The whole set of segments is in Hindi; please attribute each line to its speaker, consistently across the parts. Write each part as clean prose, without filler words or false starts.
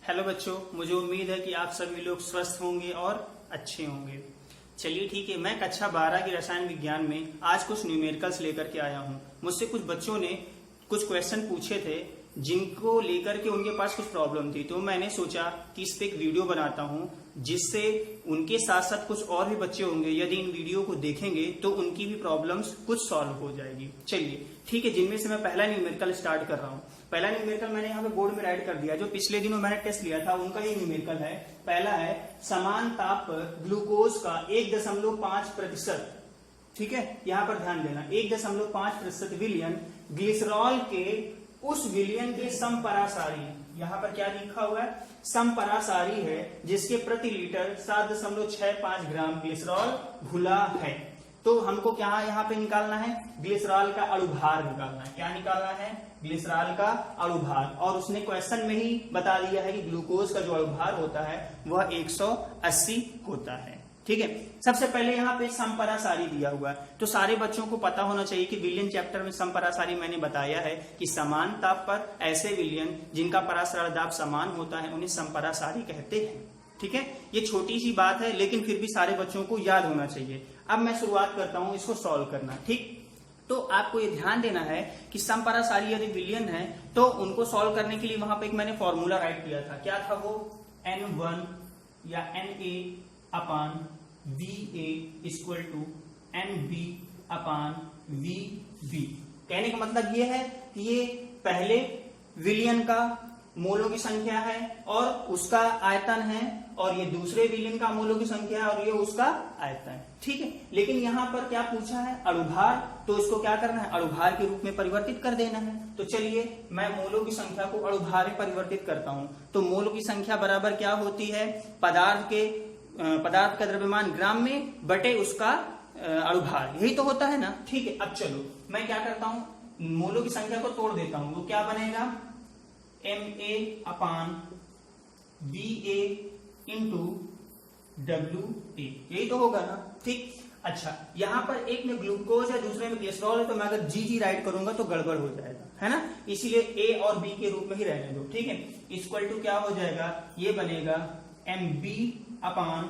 Speaker 1: हेलो बच्चों, मुझे उम्मीद है कि आप सभी लोग स्वस्थ होंगे और अच्छे होंगे। चलिए ठीक है, मैं कक्षा 12 की रसायन विज्ञान में आज कुछ न्यूमेरिकल्स लेकर के आया हूँ। मुझसे कुछ बच्चों ने कुछ क्वेश्चन पूछे थे जिनको लेकर के उनके पास कुछ प्रॉब्लम थी, तो मैंने सोचा कि इस पे एक वीडियो बनाता हूँ जिससे उनके साथ साथ कुछ और भी बच्चे होंगे, यदि इन वीडियो को देखेंगे तो उनकी भी प्रॉब्लम्स कुछ सॉल्व हो जाएगी। चलिए ठीक है, जिनमें से मैं पहला न्यूमेरिकल स्टार्ट कर रहा हूँ। पहला न्यूमेरिकल मैंने यहाँ पे बोर्ड में राइट कर दिया, जो पिछले दिनों मैंने टेस्ट लिया था उनका ही न्यूमेरिकल है। पहला है समान ताप पर ग्लूकोज का 1.5%, ठीक है, यहाँ पर ध्यान देना, 1.5% विलियन ग्लिसरॉल के उस विलियन के समपरासारी, यहाँ पर क्या लिखा हुआ है, समपरासारी है, जिसके प्रति लीटर 7.65 ग्राम ग्लिसरॉल घुला है। तो हमको क्या यहाँ पे निकालना है, ग्लिसरॉल का अणुभार निकालना है। क्या निकालना है? ग्लिसरॉल का अणुभार। और उसने क्वेश्चन में ही बता दिया है कि ग्लूकोज का जो अणुभार होता है वह 180 होता है। ठीक है, सबसे पहले यहाँ पे समपरासारी दिया हुआ है, तो सारे बच्चों को पता होना चाहिए कि विलियन चैप्टर में समपरासारी मैंने बताया है कि समान ताप पर ऐसे विलियन जिनका परासरण दाब समान होता है उन्हें समपरासारी कहते हैं। ठीक है, ये छोटी सी बात है लेकिन फिर भी सारे बच्चों को याद होना चाहिए। अब मैं शुरुआत करता हूं इसको सॉल्व करना। ठीक, तो आपको ये ध्यान देना है कि समपरासारी यदि विलियन है तो उनको सॉल्व करने के लिए वहां पे एक मैंने फॉर्मूला राइट किया था। क्या था वो? N1 या Na upon Va equal to NB upon VB। कहने का मतलब ये है कि ये पहले विलियन का मोलों की संख्या है और उसका आयतन है, और ये दूसरे विलियन का मोलों की संख्या है और ये उसका आयतन है। ठीक है, लेकिन यहाँ पर क्या पूछा है? अणुभार, तो इसको क्या करना है? अणुभार के रूप में परिवर्तित कर देना है। तो चलिए मैं मोलों की संख्या को अणुभार में परिवर्तित करता हूं। तो मोलों की संख्या बराबर क्या होती है? पदार्थ का द्रव्यमान ग्राम में बटे उसका अणुभार, यही तो होता है ना। ठीक है, अब चलो मैं क्या करता हूं, मोलों की संख्या को तोड़ देता हूं। वो क्या बनेगा? Ma अपान Va इंटू WA, यही तो होगा ना। ठीक, अच्छा, यहां पर एक में ग्लूकोज है दूसरे में ग्लिसरॉल है, तो मैं अगर जी राइट करूंगा तो गड़बड़ हो जाएगा, है ना। इसीलिए A और B के रूप में ही रहने दो। ठीक है, इक्वल टू क्या हो जाएगा? ये बनेगा MB अपान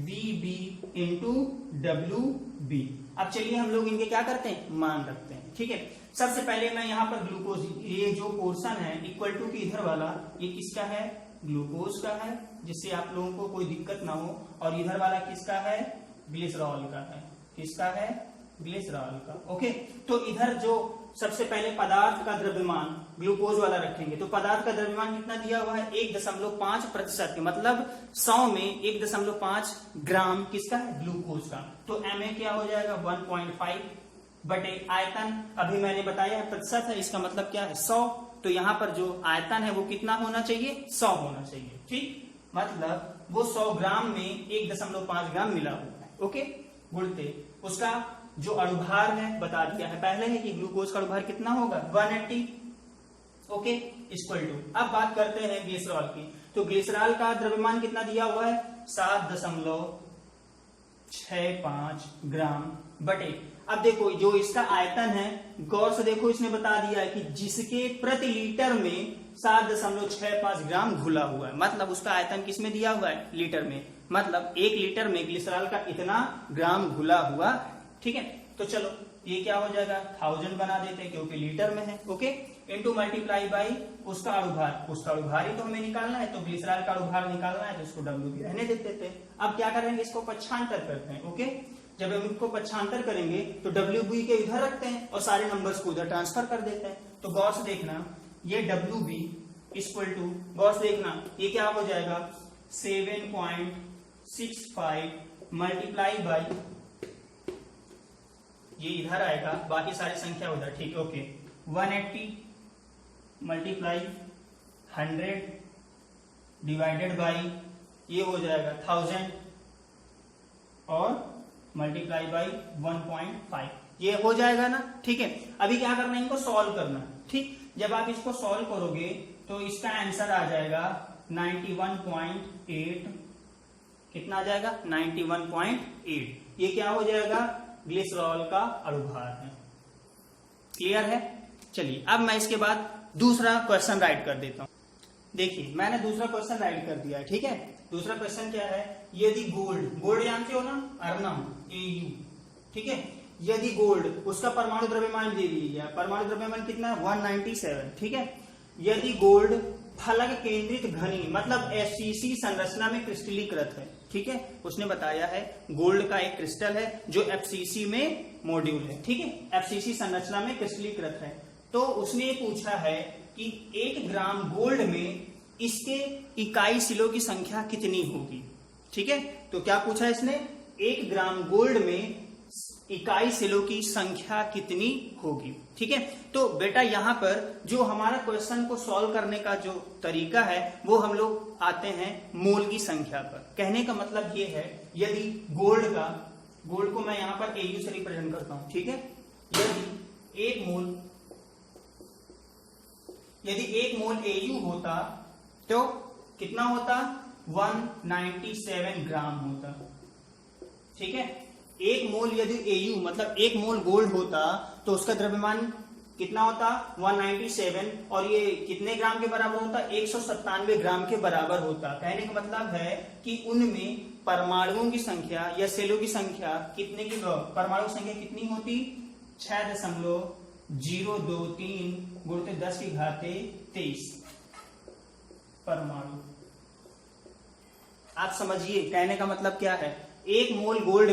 Speaker 1: VB इंटू WB। अब चलिए हम लोग इनके क्या करते हैं? मान रखते हैं। ठीक है, सबसे पहले मैं यहाँ पर ग्लूकोज, ये जो पोर्शन है इक्वल टू की इधर वाला, ये किसका है? ग्लूकोज का है, जिससे आप लोगों को कोई दिक्कत ना हो। और इधर वाला किसका है? ग्लिसरॉल का है। किसका है? ग्लिसरॉल का। ओके, तो इधर जो सबसे पहले पदार्थ का द्रव्यमान ग्लूकोज वाला रखेंगे, तो पदार्थ का द्रव्यमान कितना दिया हुआ है? 1.5%, मतलब 100 में 1.5 ग्राम किसका है? ग्लूकोज का। तो Ma क्या हो जाएगा? 1.5 बटे आयतन, अभी मैंने बताया है प्रतिशत है, इसका मतलब क्या है? 100। तो यहाँ पर जो आयतन है वो कितना होना चाहिए? 100 होना चाहिए। ठीक, मतलब वो 100 ग्राम में 1.5 ग्राम मिला हुआ है। ओके, गुणते उसका जो अणुभार है बता दिया है पहले है कि ग्लूकोज का अणुभार कितना होगा? 180। ओके, इक्वल टू, अब बात करते हैं ग्लिसरॉल की। तो ग्लिसरॉल का द्रव्यमान कितना दिया हुआ है? 7.65 ग्राम बटे, अब देखो जो इसका आयतन है, गौर से देखो, इसने बता दिया है कि जिसके प्रति लीटर में 7.65 ग्राम घुला हुआ है, मतलब उसका आयतन किसमें दिया हुआ है? लीटर में, मतलब 1 लीटर में ग्लिसरॉल का इतना ग्राम घुला हुआ। ठीक है, तो चलो ये क्या हो जाएगा? 1000 बना देते हैं क्योंकि लीटर में है। ओके, इनटू मल्टीप्लाई बाई उसका अणुभार, उसका अणुभार ही तो हमें निकालना है, तो ग्लिसरॉल का अणुभार निकालना है, तो इसको WB रहने देते थे। अब क्या करेंगे? इसको पक्षांतर करते हैं। ओके, जब हम इसको पक्षांतर करेंगे तो WB के इधर रखते हैं और सारे नंबर्स को उधर ट्रांसफर कर देते हैं। तो गौर से देखना, ये WB इक्वल टू, गौर से देखना, ये क्या हो जाएगा? 7.65 मल्टीप्लाई बाई, ये इधर आएगा, बाकी सारी संख्या उधर। ठीक है, ओके, 180 मल्टीप्लाई 100 डिवाइडेड बाई, ये हो जाएगा 1000 और मल्टीप्लाई बाई 1.5, ये हो जाएगा ना। ठीक है, अभी क्या करना है? इनको सॉल्व करना है। ठीक, जब आप इसको सॉल्व करोगे तो इसका आंसर आ जाएगा 91.8। कितना आ जाएगा? 91.8। ये क्या हो जाएगा? ग्लिसरॉल का अणुभार है। क्लियर है? चलिए अब मैं इसके बाद दूसरा क्वेश्चन राइट कर देता हूं। देखिए मैंने दूसरा क्वेश्चन राइट कर दिया है, ठीक है। दूसरा क्वेश्चन क्या है, यदि गोल्ड जानते हो ना, अर्नम Au, ठीक है। यदि गोल्ड, उसका परमाणु द्रव्यमान दे दिया, परमाणु द्रव्यमान कितना है 197, ठीक है। यदि गोल्ड फलक केंद्रित घनी मतलब FCC संरचना में क्रिस्टलीकृत है, ठीक है। उसने बताया है गोल्ड का एक क्रिस्टल है जो FCC में मॉड्यूल है, ठीक है, FCC संरचना में क्रिस्टलीकृत है। तो उसने पूछा है कि 1 ग्राम गोल्ड में इसके इकाई सिलों की संख्या कितनी होगी, ठीक है। तो क्या पूछा इसने, 1 ग्राम गोल्ड में इकाई सिलों की संख्या कितनी होगी, ठीक है। तो बेटा यहाँ पर जो हमारा क्वेश्चन को सॉल्व करने का जो तरीका है वो हम लोग आते हैं मोल की संख्या पर। कहने का मतलब ये है, यदि गोल्ड को मैं यहाँ पर Au से रिप्रेजेंट करता हूं, ठीक है। यदि एक मोल Au होता तो कितना होता, 197 ग्राम होता, ठीक है। एक मोल यदि Au मतलब 1 मोल गोल्ड होता तो उसका द्रव्यमान कितना होता 197, और ये कितने ग्राम के बराबर होता, 197 ग्राम के बराबर होता। कहने का मतलब है कि उनमें परमाणुओं की संख्या या सेलों की संख्या कितने की, परमाणु संख्या कितनी होती, 6.023 गुणित 10 की घाते 23 परमाणु। आप समझिए कहने का मतलब क्या है, एक मोल गोल्ड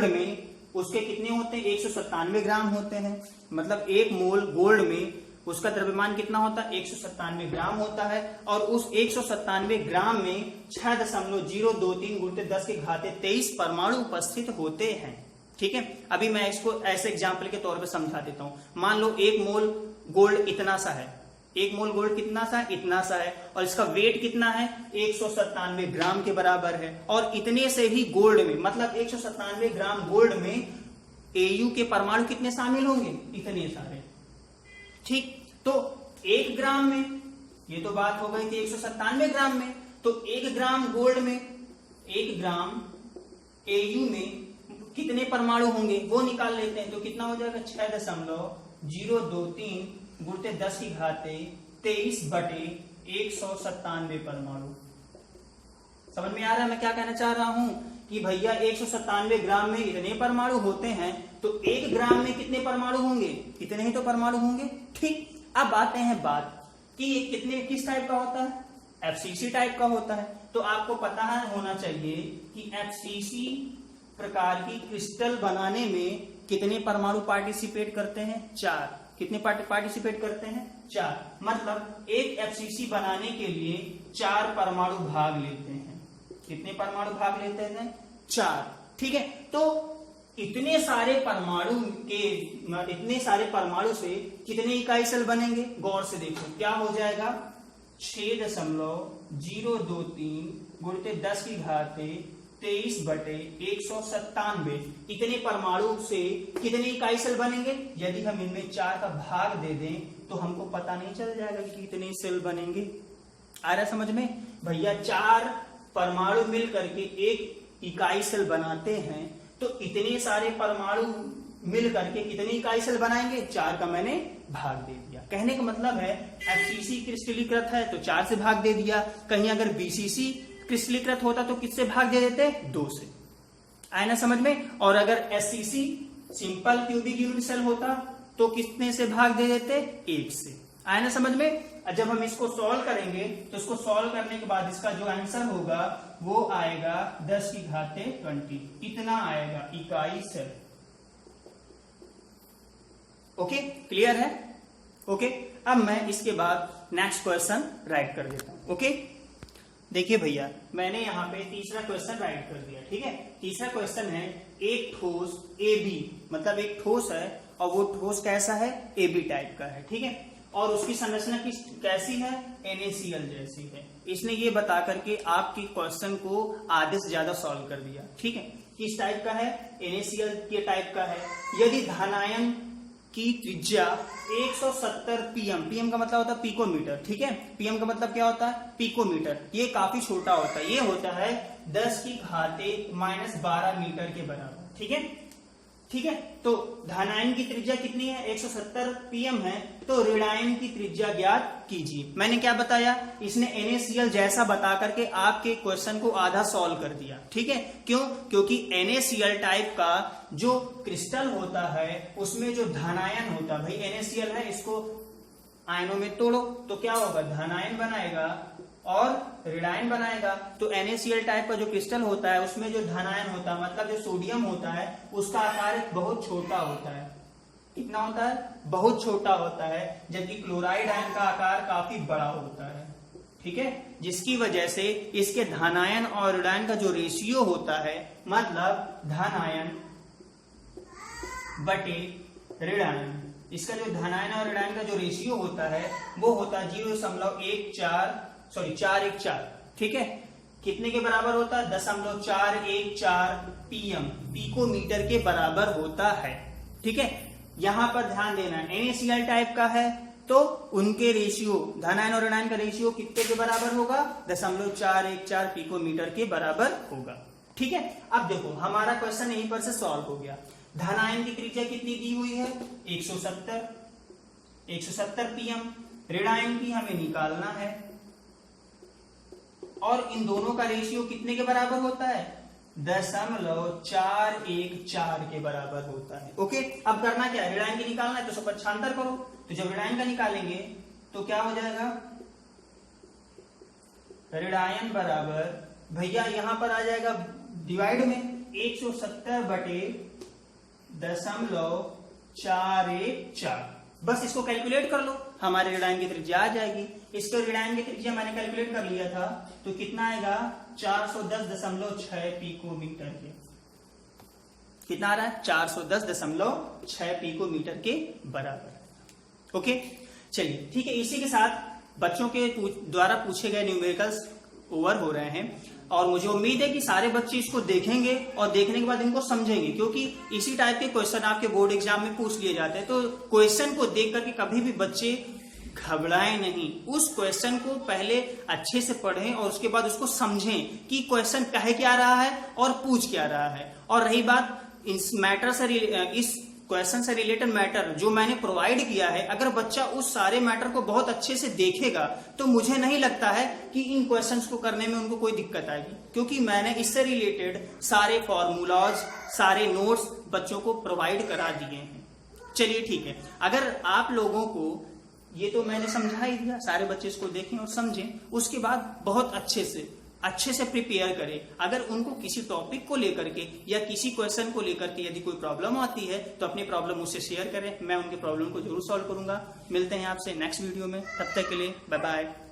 Speaker 1: में उसके कितने होते हैं, 197 ग्राम होते हैं। मतलब 1 मोल गोल्ड में उसका द्रव्यमान कितना होता है, 197 ग्राम होता है, और उस 197 ग्राम में 6.023 गुणित 10 के घाते 23 परमाणु उपस्थित होते हैं, ठीक है। अभी मैं इसको ऐसे एग्जाम्पल के तौर पे समझा देता हूं। मान लो 1 मोल गोल्ड इतना सा है, 1 मोल गोल्ड कितना सा, इतना सा है, और इसका वेट कितना है, 197 ग्राम के बराबर है। और इतने से ही गोल्ड में मतलब 197 ग्राम गोल्ड में Au के परमाणु कितने शामिल होंगे, इतने सारे, ठीक। तो 1 ग्राम में, ये तो बात हो गई थी 197 ग्राम में, तो 1 ग्राम गोल्ड में, 1 ग्राम Au में कितने परमाणु होंगे वो निकाल लेते हैं। तो कितना हो जाएगा, 6.023 गुणित 10 की घाते 23/197 परमाणु। समझ में आ रहा है मैं क्या कहना चाह रहा हूं कि भैया 197 ग्राम में इतने परमाणु होते हैं, तो 1 ग्राम में कितने परमाणु होंगे, इतने ही तो परमाणु होंगे, ठीक। अब आते हैं बात कि ये किस टाइप का होता है, FCC टाइप का होता है। तो आपको पता होना चाहिए कि FCC प्रकार की क्रिस्टल बनाने में कितने परमाणु पार्टिसिपेट करते हैं, 4। कितने पार्टिसिपेट करते हैं, 4। मतलब एक FCC बनाने के लिए 4 परमाणु भाग लेते हैं। कितने परमाणु भाग लेते हैं, 4, ठीक है। तो इतने सारे परमाणु से कितने इकाई सेल बनेंगे, गौर से देखो क्या हो जाएगा, 6.023 गुणित 10 की घाते 23/197। इतने परमाणु से कितने इकाई सेल बनेंगे, यदि हम इनमें 4 का भाग दे दें तो हमको पता नहीं चल जाएगा कि कितने सेल बनेंगे। आ रहा समझ में भैया, 4 परमाणु मिल करके एक इकाई सेल बनाते हैं, तो इतने सारे परमाणु मिल करके कितनी इकाई सेल बनाएंगे, 4 का मैंने भाग दे दिया। कहने का मतलब है FCC क्रिस्टलीकृत है तो 4 से भाग दे दिया, कहीं अगर BCC क्रिस्टलीकृत होता तो किससे भाग दे देते, 2 से। आया ना समझ में। और अगर SCC simple cubic unit cell होता तो कितने से भाग दे देते, 1 से। आया ना समझ में। जब हम इसको सॉल्व करेंगे तो इसको सॉल्व करने के बाद इसका जो आंसर होगा वो आएगा 10 की घाते 20, इतना आएगा इकाई सेल। ओके, क्लियर है। ओके, अब मैं इसके बाद नेक्स्ट क्वेश्चन राइट कर देता हूं। ओके, देखिए भैया, मैंने यहाँ पे तीसरा क्वेश्चन राइट कर दिया, ठीक है। तीसरा क्वेश्चन है, एक ठोस AB, मतलब एक ठोस है और वो ठोस कैसा है, AB टाइप का है, ठीक है। और उसकी संरचना कैसी है, NaCl जैसी है। इसने ये बता करके आपकी क्वेश्चन को आधे से ज्यादा सॉल्व कर दिया, ठीक है। किस टाइप का है, NaCl के टाइप का है। यदि धनायन की त्रिज्या 170 pm का मतलब होता है पिकोमीटर, ठीक है। pm का मतलब क्या होता है, पिकोमीटर। ये काफी छोटा होता है, ये होता है 10 की घाते -12 मीटर के बराबर, ठीक है। ठीक है। तो धनायन की त्रिज्या कितनी है, 170 pm है, तो ऋणायन की त्रिज्या ज्ञात कीजिए। मैंने क्या बताया, इसने NaCl जैसा बता करके आपके क्वेश्चन को आधा सॉल्व कर दिया। ठीक है, क्यों? क्योंकि NaCl टाइप का जो क्रिस्टल होता है उसमें जो धनायन होता है, भाई NaCl है, इसको आयनों में तोड़ो तो क्या होगा, धनायन बनाएगा और ऋणायन बनाएगा। तो NaCl टाइप का जो क्रिस्टल होता है उसमें जो धनायन होता है, मतलब जो सोडियम होता है, उसका आकार बहुत छोटा होता है। कितना होता है, बहुत छोटा होता है, जबकि क्लोराइड आयन का आकार काफी बड़ा होता है। ठीक है, जिसकी वजह से इसके धनायन और ऋणायन का जो रेशियो होता है, मतलब धनायन बटे ऋणायन, इसका जो धनायन और ऋणायन का जो रेशियो होता है वो होता है 414। ठीक है, कितने के बराबर होता है, 0.414 pm, पिकोमीटर के बराबर होता है। ठीक है, यहां पर ध्यान देना, NaCl टाइप का है तो उनके रेशियो, धनायन और ऋणायन का रेशियो कितने के बराबर होगा, 0.414 पिकोमीटर के बराबर होगा। ठीक है, अब देखो हमारा क्वेश्चन यहीं पर से सॉल्व हो गया। धनायन की त्रिज्या कितनी दी हुई है, 170 pm, ऋणायन की हमें निकालना है, और इन दोनों का रेशियो कितने के बराबर होता है, 0.414 के बराबर होता है। ओके, अब करना क्या है, ऋणायन की निकालना है तो सब पक्षांतर करो। तो जब ऋणायन का निकालेंगे तो क्या हो जाएगा, ऋणायन बराबर, भैया यहां पर आ जाएगा डिवाइड में 170 बटे 0.414, बस इसको कैलकुलेट कर लो, हमारे ऋणायन की त्रिज्या आ जाएगी। इसको ऋणायन की त्रिज्या मैंने कैलकुलेट कर लिया था, तो कितना आएगा, 410.6 पिकोमीटर के, कितना आ रहा है, 410.6 पिकोमीटर के बराबर। ओके, चलिए ठीक है, इसी के साथ बच्चों के द्वारा पूछे गए न्यूमेरिकल्स ओवर हो रहे हैं, और मुझे उम्मीद है कि सारे बच्चे इसको देखेंगे और देखने के बाद इनको समझेंगे, क्योंकि इसी टाइप के क्वेश्चन आपके बोर्ड एग्जाम में पूछ लिए जाते हैं। तो क्वेश्चन को देख करके कभी भी बच्चे घबराएं नहीं, उस क्वेश्चन को पहले अच्छे से पढ़ें और उसके बाद उसको समझें कि क्वेश्चन कहे क्या रहा है और पूछ क्या रहा है। और रही बात इस मैटर से, इस क्वेश्चन से रिलेटेड मैटर जो मैंने प्रोवाइड किया है, अगर बच्चा उस सारे मैटर को बहुत अच्छे से देखेगा तो मुझे नहीं लगता है कि इन क्वेश्चंस को करने में उनको कोई दिक्कत आएगी, क्योंकि मैंने इससे रिलेटेड सारे फॉर्मूलाज, सारे नोट्स बच्चों को प्रोवाइड करा दिए हैं। चलिए ठीक है, अगर आप लोगों को ये तो मैंने समझा ही दिया, सारे बच्चे इसको देखें और समझें, उसके बाद बहुत अच्छे से प्रिपेयर करें। अगर उनको किसी टॉपिक को लेकर के या किसी क्वेश्चन को लेकर के यदि कोई प्रॉब्लम आती है तो अपनी प्रॉब्लम मुझसे शेयर करें, मैं उनके प्रॉब्लम को जरूर सॉल्व करूंगा। मिलते हैं आपसे नेक्स्ट वीडियो में, तब तक के लिए बाय बाय।